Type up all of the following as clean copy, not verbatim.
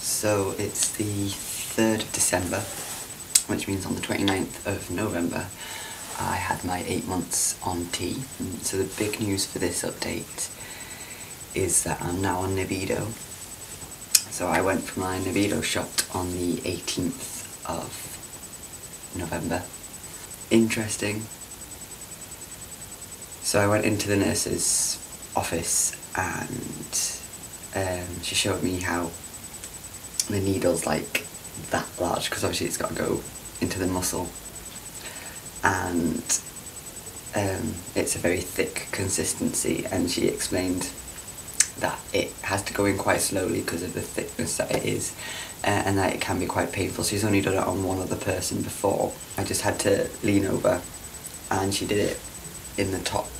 So it's the 3rd of December, which means on the 29th of November I had my 8 months on T. So the big news for this update is that I'm now on Nebido. So I went for my Nebido shot on the 18th of November. Interesting. So I went into the nurse's office and she showed me how the needle's like that large, because obviously it's got to go into the muscle, and it's a very thick consistency, and she explained that it has to go in quite slowly because of the thickness that it is, and that it can be quite painful. She's only done it on one other person before. I just had to lean over and she did it in the top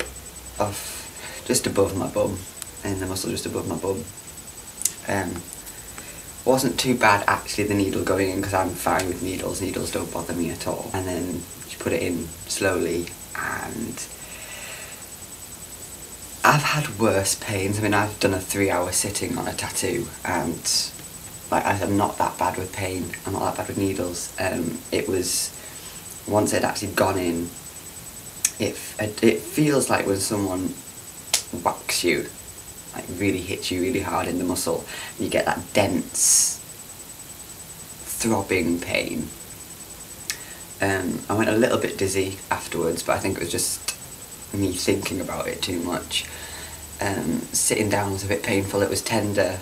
of, just above my bum, in the muscle just above my bum. Wasn't too bad actually, the needle going in, because I'm fine with needles. Needles don't bother me at all. And then she put it in slowly, and I've had worse pains. I mean, I've done a 3-hour sitting on a tattoo, and like, I'm not that bad with pain. I'm not that bad with needles. It was, once it actually gone in, it feels like when someone whacks you, like really hits you really hard in the muscle, and you get that dense throbbing pain. I went a little bit dizzy afterwards, but I think it was just me thinking about it too much. Sitting down was a bit painful. It was tender.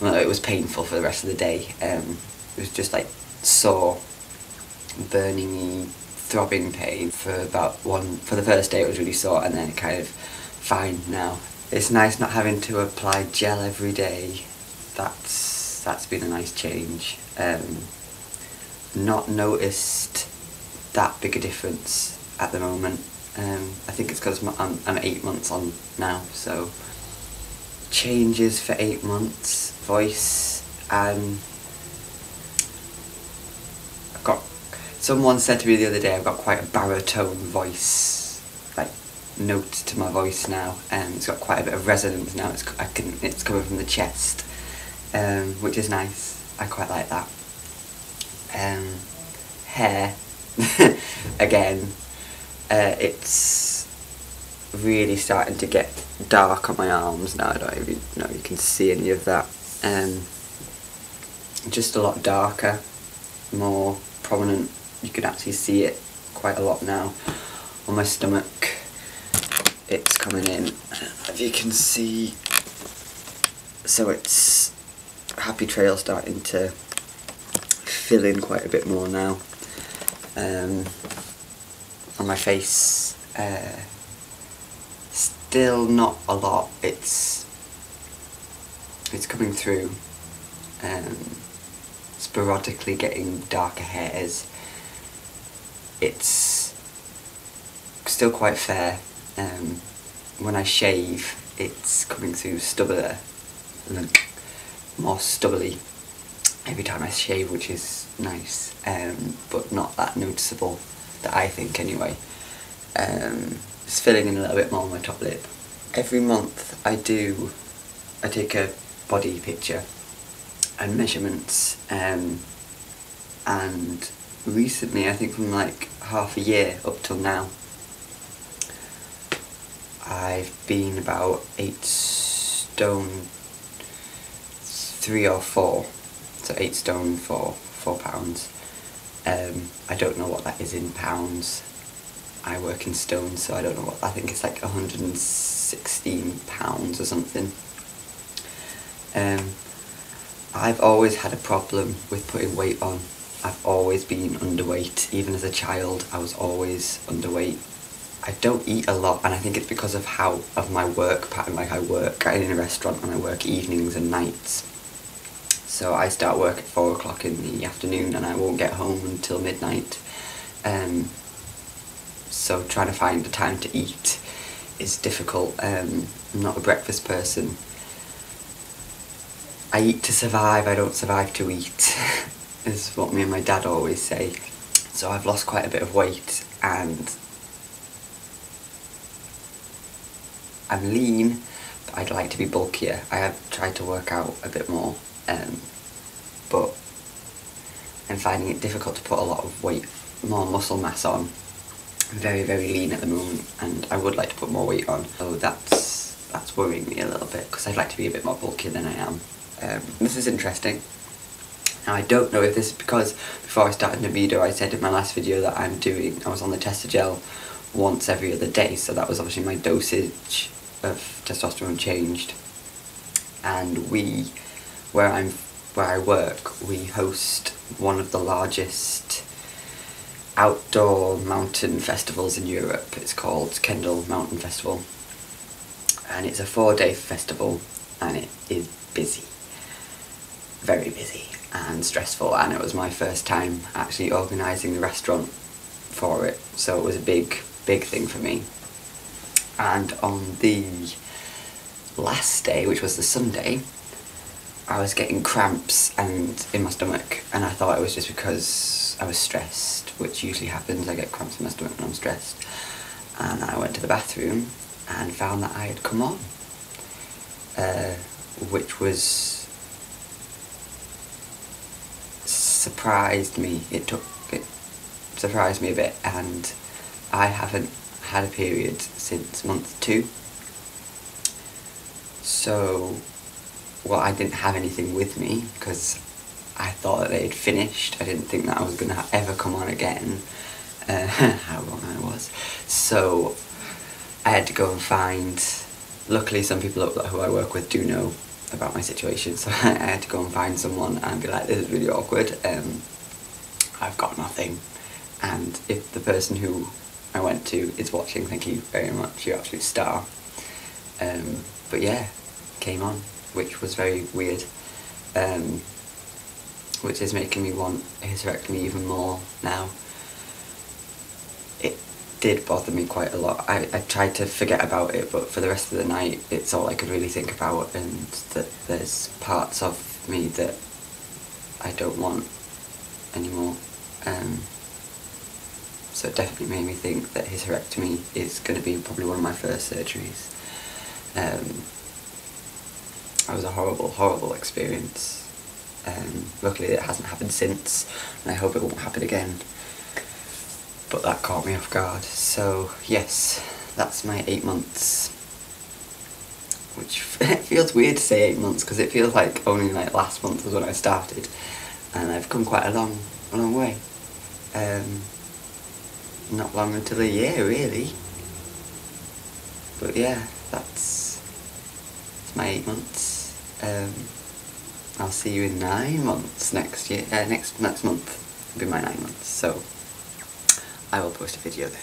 Well, it was painful for the rest of the day. It was just like sore, burning, throbbing pain for for the first day. It was really sore, and then it kind of fine now. It's nice not having to apply gel every day. That's been a nice change. Not noticed that big a difference at the moment. I think it's because I'm 8 months on now, so changes for 8 months. Voice, I've got, someone said to me the other day I've got quite a baritone voice, like note to my voice now, and it's got quite a bit of resonance now. It's coming from the chest, which is nice. I quite like that. Hair, again, it's really starting to get dark on my arms now. I don't even know if you can see any of that. Just a lot darker, more prominent. You can actually see it quite a lot now on my stomach. It's coming in, if you can see. So it's happy trail starting to fill in quite a bit more now. On my face, still not a lot. It's coming through, sporadically getting darker hairs. It's still quite fair. When I shave, it's coming through stubblier, more stubbly every time I shave, which is nice, but not that noticeable, that I think anyway. It's filling in a little bit more on my top lip. Every month I take a body picture and measurements, and recently, I think from like half a year up till now, I've been about 8 stone 3 or 4, so 8 stone 4 pounds. I don't know what that is in pounds. I work in stone, so I don't know what, I think it's like 116 pounds or something. I've always had a problem with putting weight on. I've always been underweight. Even as a child, I was always underweight. I don't eat a lot, and I think it's because of my work pattern. Like, I work in a restaurant and I work evenings and nights. So I start work at 4 o'clock in the afternoon and I won't get home until midnight. So trying to find the time to eat is difficult. I'm not a breakfast person. I eat to survive, I don't survive to eat, is what me and my dad always say. So I've lost quite a bit of weight, and I'm lean, but I'd like to be bulkier. I have tried to work out a bit more, I'm finding it difficult to put a lot of weight, more muscle mass on. I'm very, very lean at the moment, and I would like to put more weight on, so that's worrying me a little bit, because I'd like to be a bit more bulky than I am. This is interesting. Now I don't know if this is because before I started Nebido I said in my last video that I was on the Testogel once every other day, so that was obviously my dosage of testosterone changed. And where I work, we host one of the largest outdoor mountain festivals in Europe. It's called Kendal Mountain Festival, and it's a 4-day festival, and it is busy, very busy and stressful, and it was my first time actually organising the restaurant for it, so it was a big thing for me. And on the last day, which was the Sunday, I was getting cramps in my stomach, and I thought it was just because I was stressed, which usually happens. I get cramps in my stomach when I'm stressed. And I went to the bathroom and found that I had come on, which was surprised me. It surprised me a bit, and I haven't had a period since month 2. So, well, I didn't have anything with me because I thought that they had finished. I didn't think that I was going to ever come on again, how wrong I was. So I had to go and find, luckily some people who I work with do know about my situation, so I had to go and find someone and be like, this is really awkward, I've got nothing. And if the person who I went to is watching, thank you very much, you're an absolute star. But yeah, came on, which was very weird, which is making me want a hysterectomy even more now. It did bother me quite a lot. I tried to forget about it, but for the rest of the night it's all I could really think about, and that there's parts of me that I don't want anymore. So it definitely made me think that hysterectomy is going to be probably one of my first surgeries. It was a horrible experience. Luckily it hasn't happened since, and I hope it won't happen again. But that caught me off guard. So yes, that's my 8 months. Which feels weird to say 8 months, because it feels like only like last month was when I started, and I've come quite a long way. Not long until a year really. But yeah, that's my 8 months. I'll see you in 9 months next year. Next month will be my 9 months, so I will post a video then.